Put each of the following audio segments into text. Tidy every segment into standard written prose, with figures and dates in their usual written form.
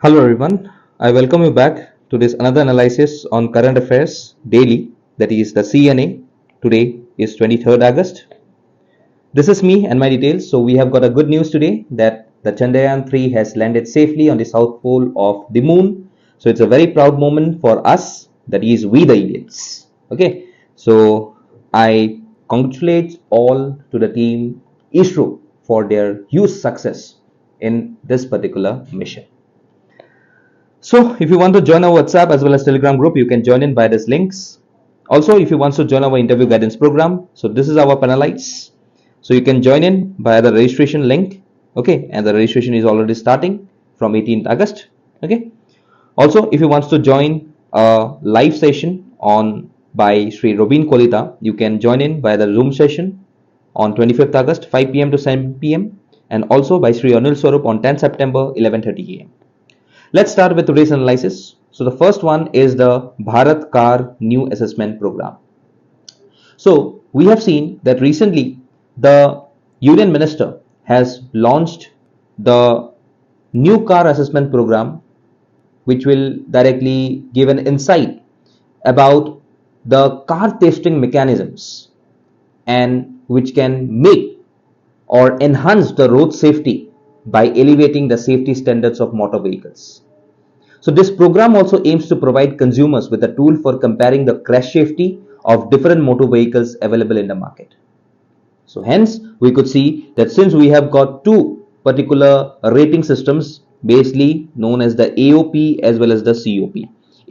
Hello everyone, I welcome you back to this another analysis on current affairs daily, that is the CNA. Today is 23rd August. This is me and my details. So we have got a good news today that the Chandrayaan 3 has landed safely on the south pole of the moon. So it's a very proud moment for us, that is we the Indians. Okay, so I congratulate all to the team ISRO for their huge success in this particular mission. So if you want to join our WhatsApp as well as Telegram group, you can join in by these links. Also, if you want to join our interview guidance program, so this is our panelites. So you can join in via the registration link. Okay, and the registration is already starting from 18th August. Okay. Also, if you want to join a live session on by Sri Robin Kolita, you can join in via the Zoom session on 25th August 5 p.m. to 7 p.m. and also by Sri Anil Swarup on 10th September 11:30 a.m. Let's start with today's analysis. So the first one is the Bharat Car New Assessment Program. So we have seen that recently the Union Minister has launched the new car assessment program, which will directly give an insight about the car testing mechanisms and which can make or enhance the road safety by elevating the safety standards of motor vehicles. So this program also aims to provide consumers with a tool for comparing the crash safety of different motor vehicles available in the market. So hence we could see that since we have got two particular rating systems basically known as the AOP as well as the COP.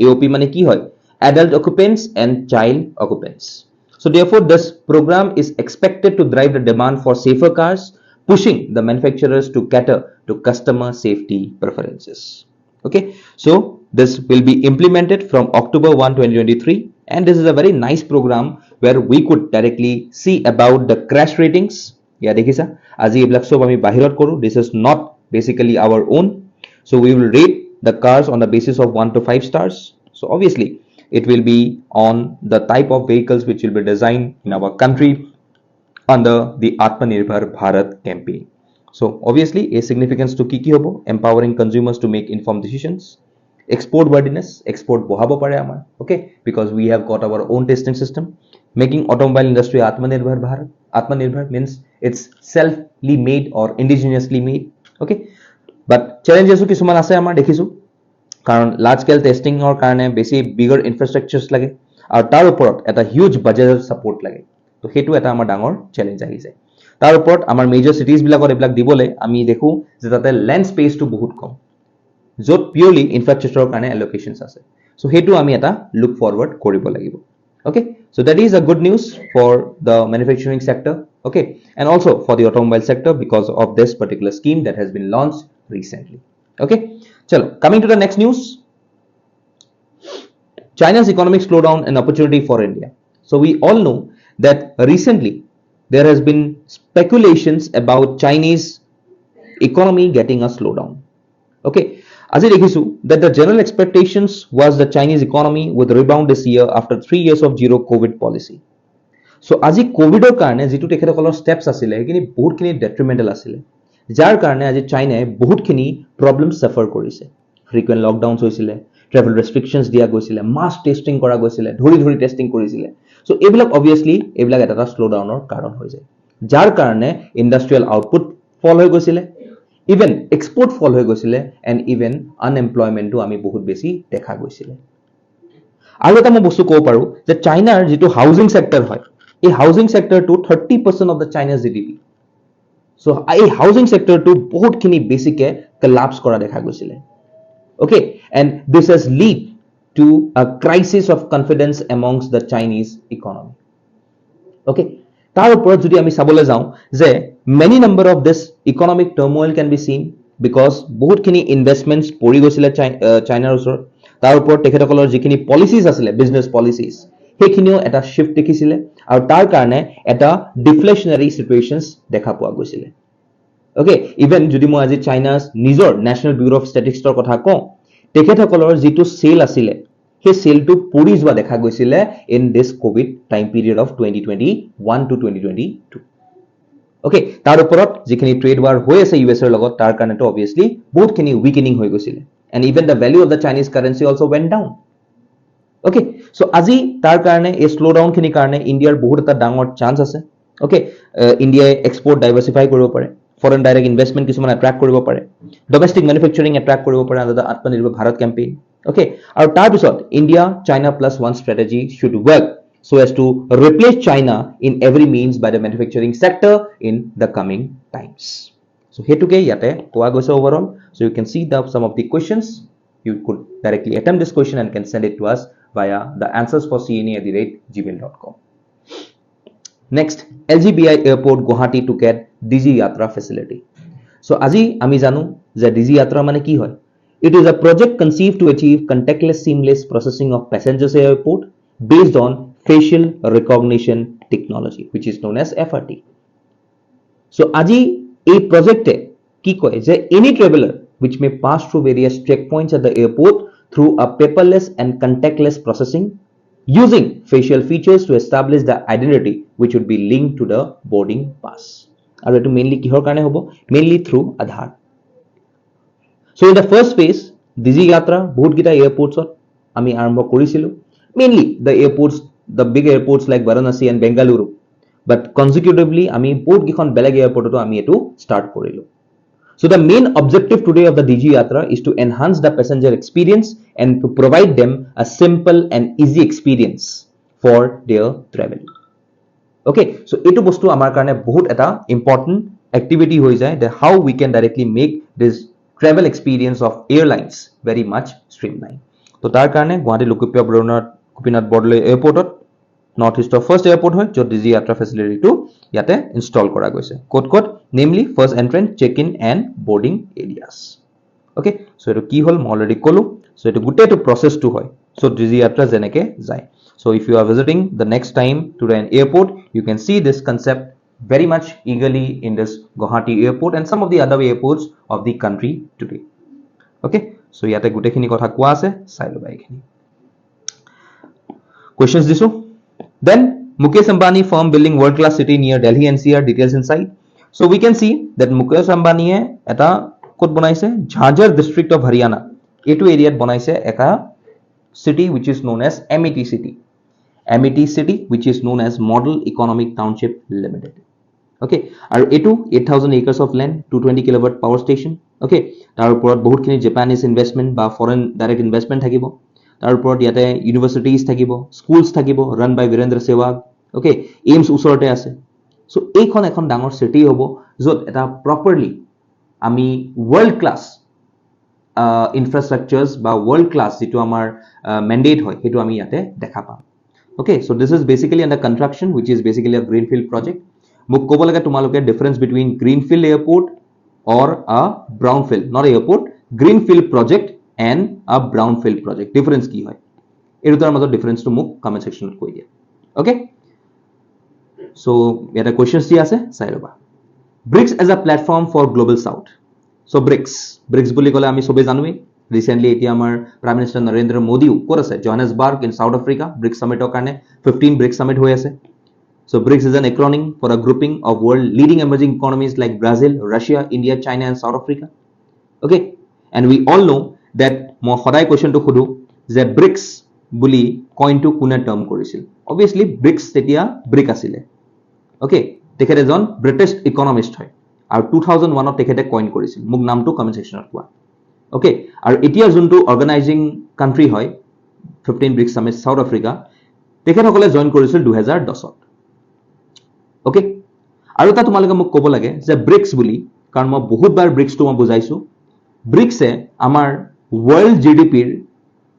AOP mane ki hoy? Adult occupants and child occupants. So therefore this program is expected to drive the demand for safer cars, pushing the manufacturers to cater to customer safety preferences. Okay, so this will be implemented from October 1, 2023, and this is a very nice program where we could directly see about the crash ratings. Yeah, dekhisa. Aji eblak sob ami bahirat koru. This is not basically our own. So we will rate the cars on the basis of 1 to 5 stars. So obviously it will be on the type of vehicles which will be designed in our country under the Atmanirbhar Bharat campaign. So obviously a significance to kiki hobo, empowering consumers to make informed decisions. Export worthiness, export bohabo pare amar, okay, because we have got our own testing system, making automobile industry Atmanirbhar Bharat. Atmanirbhar means it's selfly made or indigenously made, okay. But challenges kisuman ase amar dekhisu, karon large scale testing or karone besi bigger infrastructures lage aru tar oporot eta huge budget support lage. So hetu eta amar dangor challenge ahi jay. তাৰ ওপৰত আমাৰ major সিটিজ বিলাকত এইবিলাক দিবলৈ আমি দেখো যে তাতে ল্যান্ড স্পেসটো বহুত কম যত পিওৰলি ইনফ্ৰাষ্ট্ৰাকচাৰৰ কাৰণে এলোকেশনস আছে সো হেতু আমি এটা লুক ফৰৱাৰ্ড কৰিব লাগিব okay so that is a good news for the manufacturing sector okay and also for the automobile sector because of this particular scheme that has been launched recently okay chalo coming to the next news China's economic slowdown and opportunity for India so we all know that recently there has been speculations about Chinese economy getting a slowdown. Okay, as I dekhisu that the general expectations was the Chinese economy would rebound this year after 3 years of zero COVID policy. So আজি কোভিডৰ কাৰণে যেটো তেখেতসকলৰ steps আছিল হেকিনি বহুতখিনি detrimental আছিল যাৰ কাৰণে আজি চাইনাই বহুতখিনি problems suffer কৰিছে frequent lockdowns হৈছিল travel restrictions দিয়া গৈছিল mass testing কৰা গৈছিল ধৰি testing কৰিছিল so এইবিলাক obviously এইবিলাক এটা slowdownৰ কাৰণ হৈ যায় যাৰ কাৰণে industrial output fall হৈ গৈছিল even export fall হৈ গৈছিল and even unemployment টো আমি বহুত বেছি দেখা গৈছিল আৰু এটা মই বস্তু ক'ব পাৰো যে চাইনাৰ যেটো হাউজিং সেক্টৰ হয় এই housing sector to 30% of the China's GDP so এই হাউজিং সেক্টৰ টো বহুতখিনি বেছিকে collapse কৰা দেখা গৈছিল okay and this has lead to a crisis of confidence amongst the Chinese economy okay tar upor jodi ami sabole jao je many number of this economic turmoil can be seen because bahut khini investments pori goisile China usor tar upor tekhetokolor jikhini policies asile business policies hekhinio eta shift dekhisile aru tar karone eta deflationary situations dekha poa goisile okay even jodi mo aji China's nijor National Bureau of Statistics tor kotha ko tekhetokolor jitu sale asile he sale to puri jwa dekha goisile in this covid time period of 2021 to 2022 okay tar oporot jikhini trade war hoi ase US er logot tar karone to obviously bahut khini weakening hoi goisile and even the value of the Chinese currency also went down. Okay, so আজি তাৰ কাৰণে এই slowdown খিনি কাৰণে ইণ্ডিয়াৰ বহুত এটা ডাঙৰ চান্স আছে. Okay, ইণ্ডিয়াই এক্সপোৰ্ট ডাইভাৰ্সিফাই কৰিব পাৰে, ফৰেন ডাইৰেক্ট ইনভেষ্টমেন্ট কিছুমান এট্ৰাক্ট কৰিব পাৰে, ডমেষ্টিক মেনুফেকচাৰিং এট্ৰাক্ট কৰিব পাৰে আণ্ডাৰ দ্য আত্মনিৰ্ভৰ ভাৰত কেম্পেইন. Okay, আৰু তাৰ পিছত India China plus one strategy should work so as to replace China in every means by the manufacturing sector in the coming times. So hetuke yate koa goise overall. So you can see some of the questions. You could directly attempt this question and can send it to us via the answersforcna@gmail.com. Next, LGBI airport Guwahati to get Digi Yatra facility. So aji ami janu je Digi Yatra mane ki hoy? It is a project conceived to achieve contactless seamless processing of passengers at airport based on facial recognition technology, which is known as FRT. So aji a project ki koy je any traveler which may pass through various checkpoints at the airport through a paperless and contactless processing using facial features to establish the identity which would be linked to the boarding pass. Aru etu mainly kihor karone hobo? Mainly through Aadhaar. So in the first phase, Digi Yatra bahut kita airports ami arambho korisilu. Mainly the airports, the big airports like Varanasi and Bengaluru. But consecutively, ami bahut gikhon beleg airport to ami etu start korilu. So the main objective today of the Digi Yatra is to enhance the passenger experience and to provide them a simple and easy experience for their travel. Okay, so etu bostu amar karone bahut eta important activity hoi jay that how we can directly make this travel experience of airlines very much streamlined. So tar karone Guwahati Lokupia Gopinath Bordoloi airport North East of first airport hoy jo Digi Yatra facility to yate install kora goise. Code namely first entrance, check-in and boarding areas. Okay, so etu ki hol মই already kolu. So etu gute to process to hoy. So Digi Yatra jeneke jay. So if you are visiting the next time to an airport, you can see this concept very much eagerly in this Guwahati airport and some of the other airports of the country today. Okay, so yate gute khini kotha koa ase sai loba ekhini. Questions diso? Then Mukesh Ambani firm building world class city near Delhi NCR, details inside. So we can see that Mukesh Ambani eta kot bonaise Jhajjar district of Haryana etu area bonaise eka city which is known as MET city. MET city which is known as Model Economic Township Limited. Okay, aru etu 8000 acres of land, 220 kilowatt power station. Okay, tar upor bahut khini Japanese investment ba foreign direct investment thakibo. Tar upor yate universities thakibo, schools thakibo run by Virendra Sehwag. Okay, aims usorote ase. So ekhon ekhon dangor city hobo jot eta properly ami world class infrastructures ba world class jitu amar mandate hoy hetu ami yate dekha pam. Okay, so this is basically under construction, which is basically a greenfield project. Muk kobo laga tumaloke difference between greenfield airport or a brownfield, not airport, greenfield project and a brownfield project. Difference ki hoy? Etu tar majo difference to muk comment section koi dia. Okay, so yata questions di ase sai loba. BRICS as a platform for global south. So BRICS boli kole ami sobe janui. Recently eti amar Prime Minister Narendra Modi kor ase Johannesburg in South Africa BRICS summit karone 15 BRICS summit hoy ase. So BRICS is an acronym for a grouping of world leading emerging economies like Brazil, Russia, India, China and South Africa. Okay, and we all know that mo hoday question to khudu je BRICS boli coin to kuna term korisil. Obviously BRICS tetia BRIC asile. Okay, tekhete ejon British economist hoy aru 2001 ot tekhete coin korisil. Muk naam to comment section ot koa. Okay, aru etia juntu organizing country hoy 15 BRICS summit South Africa tekhete hokole join korisil 2010 ot. Okay, aru ta tumalage muk kobo lage je BRICS boli karon moi bahut bar BRICS to moi bujaisu. BRICS e amar world GDP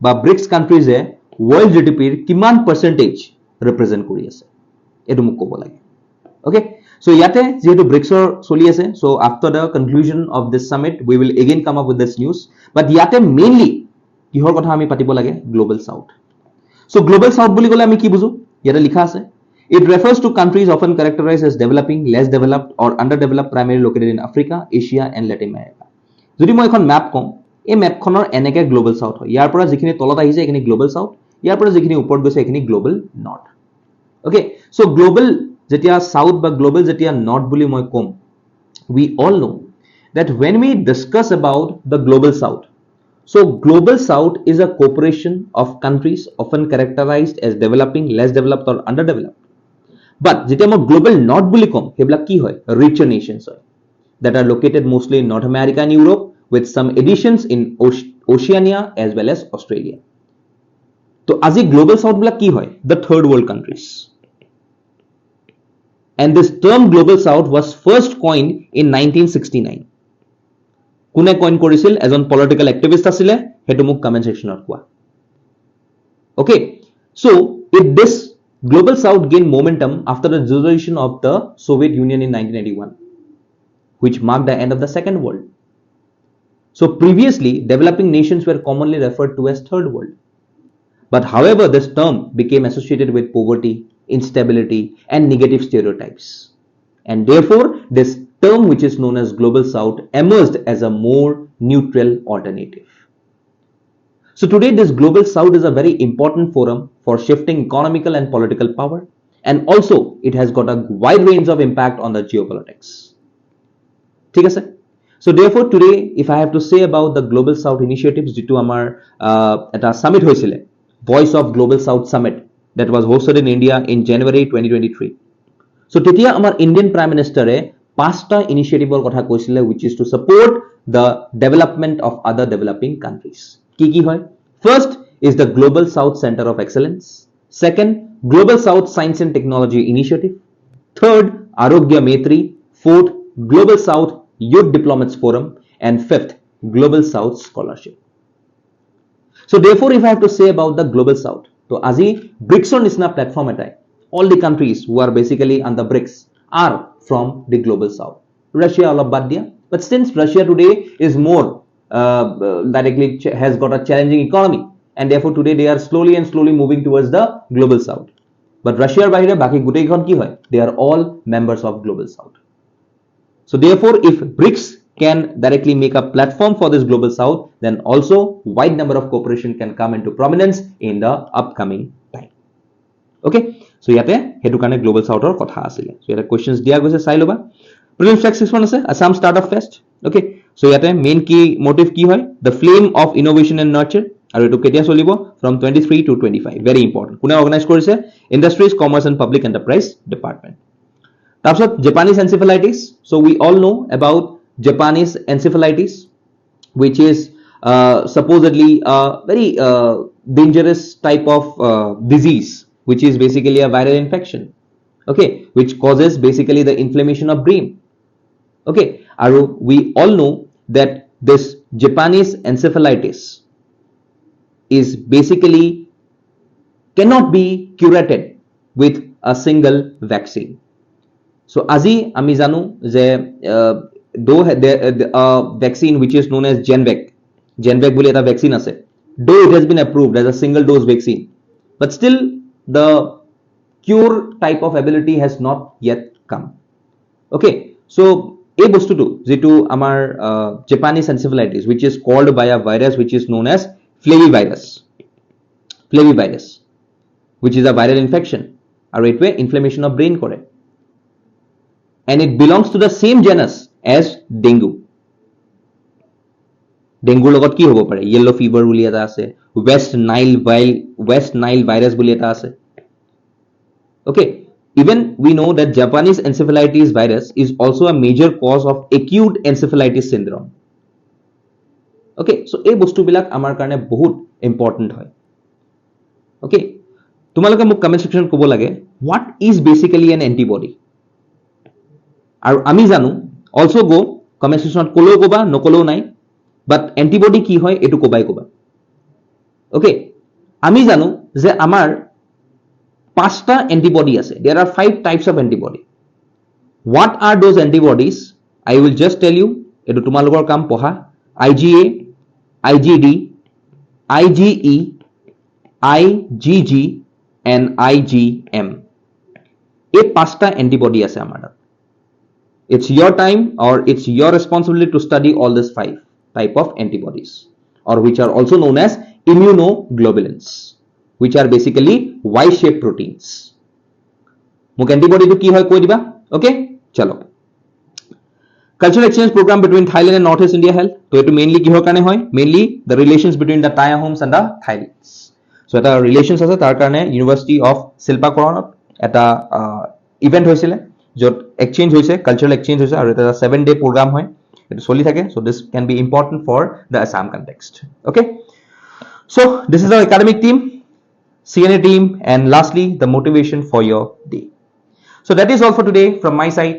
ba BRICS countries e world GDP kiman percentage represent kori ase etu muk kobo lage. Okay, so yate jehetu BRICS or soli ase, so after the conclusion of this summit we will again come up with this news, but yate mainly kihor kotha ami patibo lage global south. So global south boli kole ami ki buju yate likha ase, it refers to countries often characterized as developing, less developed or underdeveloped, primarily located in Africa, Asia and Latin America. Jodi moi ekhon map kom ei map khonor eneke global south hoy, yar pora jikhini tolot ahise ekhini global south, yar pora jikhini upor goise ekhini global north. Okay, so global jetia south ba global jetia north boli moi kom, we all know that when we discuss about the global south, So global south is a cooperation of countries often characterized as developing, less developed or underdeveloped. But যেতিয়া মই global north বুলি কম সেইবিলাক কি হয় richer nations হয় that are located mostly in North America and Europe with some additions in Oceania as well as Australia. তো আজি global south বিলাক কি হয় the third world countries. And this term global south was first coined in 1969. কোনে coin কৰিছিল এজন political activist আছিলে হেতু মোক কমেন্ট সেকশনত কোৱা okay so if this global south gained momentum after the dissolution of the Soviet Union in 1981 which marked the end of the second world. So previously developing nations were commonly referred to as third world, but however this term became associated with poverty, instability and negative stereotypes, and therefore this term which is known as global south emerged as a more neutral alternative. So today this global south is a very important forum for shifting economical and political power, and also it has got a wide range of impact on the geopolitics. ঠিক আছে so therefore today if I have to say about the global south initiatives যেটো আমাৰ এটা summit হৈছিলে voice of global south summit that was hosted in India in January 2023 so তেতিয়া আমাৰ Indian Prime Minister পাঁচটা ইনিশিয়েটিভৰ কথা কৈছিলে which is to support the development of other developing countries কি কি হয় first is the Global South Center of Excellence, second Global South Science and Technology Initiative, third Arogya Maitri, fourth Global South Youth Diplomats Forum, and fifth Global South Scholarship. So therefore if I have to say about the Global South so আজি BRICS nisna platform etai all the countries who are basically on the BRICS are from the Global South. Russia alop bad dia but since Russia today is more directly has got a challenging economy and therefore today they are slowly moving towards the Global South, but Russia bahire baki gutei ghon ki hoy they are all members of Global South. So therefore if BRICS can directly make a platform for this Global South then also wide number of cooperation can come into prominence in the upcoming time. Okay so yate hetu kane Global South or kotha asile so yate questions dia goise sai loba prelims track 6 ase Assam Startup Fest. Okay so yate main key motive ki hoy the flame of innovation and nurture aru etu ketia cholibo from 23 to 25 very important kune organize korise Industries Commerce and Public Enterprise Department. Tapsot Japanese encephalitis so we all know about Japanese encephalitis which is supposedly a very dangerous type of disease which is basically a viral infection okay which causes basically the inflammation of brain. Okay aru we all know that this Japanese encephalitis is basically cannot be curated with a single vaccine. So আজি আমি জানো যে though a vaccine which is known as Genvac বুলি এটা vaccine আছে though it has been approved as a single dose vaccine but still the cure type of ability has not yet come. Okay so এই বস্তুটো যেটো আমাৰ Japanese encephalitis which is called by a virus which is known as flavivirus which is a viral infection আৰু এটোৱে inflammation of brain কৰে and it belongs to the same genus as dengue. Dengue লগত কি হ'ব পাৰে yellow fever বুলি এটা আছে West Nile virus বুলি এটা আছে. Okay even we know that Japanese encephalitis virus is also a major cause of acute encephalitis syndrome. Okay so এই বস্তু বিলাক আমাৰ কাৰণে বহুত important হয়. Okay তোমালোকে মোক কমেন্ট সেকশনত ক'ব লাগে what is basically an antibody আৰু আমি জানো also go comment section কলো কবা নকলো নাই but antibody কি হয় এটো কবাই কবা. Okay আমি জানো যে আমাৰ পাঁচটা antibody আছে there are 5 types of antibody. What are those antibodies I will just tell you এটো তোমালোকৰ কাম পঢ়া IgA IgD IgE IgG and IgM এই পাঁচটা antibody আছে আমাৰ it's your time or it's your responsibility to study all these 5 type of antibodies or which are also known as immunoglobulins which are basically Y-shaped proteins. Muk antibody to ki hoy koi diba okay chalo Cultural exchange program between Thailand and Northeast India held. So it mainly কিহৰ কাৰণে হয়? Mainly the relations between the Thai Ahoms and the Thailands. So এটা relations আছে তাৰ কাৰণে University of Silpakorনত এটা event হৈছিলে য'ত exchange হৈছে, cultural exchange হৈছে আৰু এটা 7-day program হয়। It চলি থাকে. So this can be important for the Assam context. Okay. So this is our academic team, CNA team, and lastly the motivation for your day. So that is all for today from my side.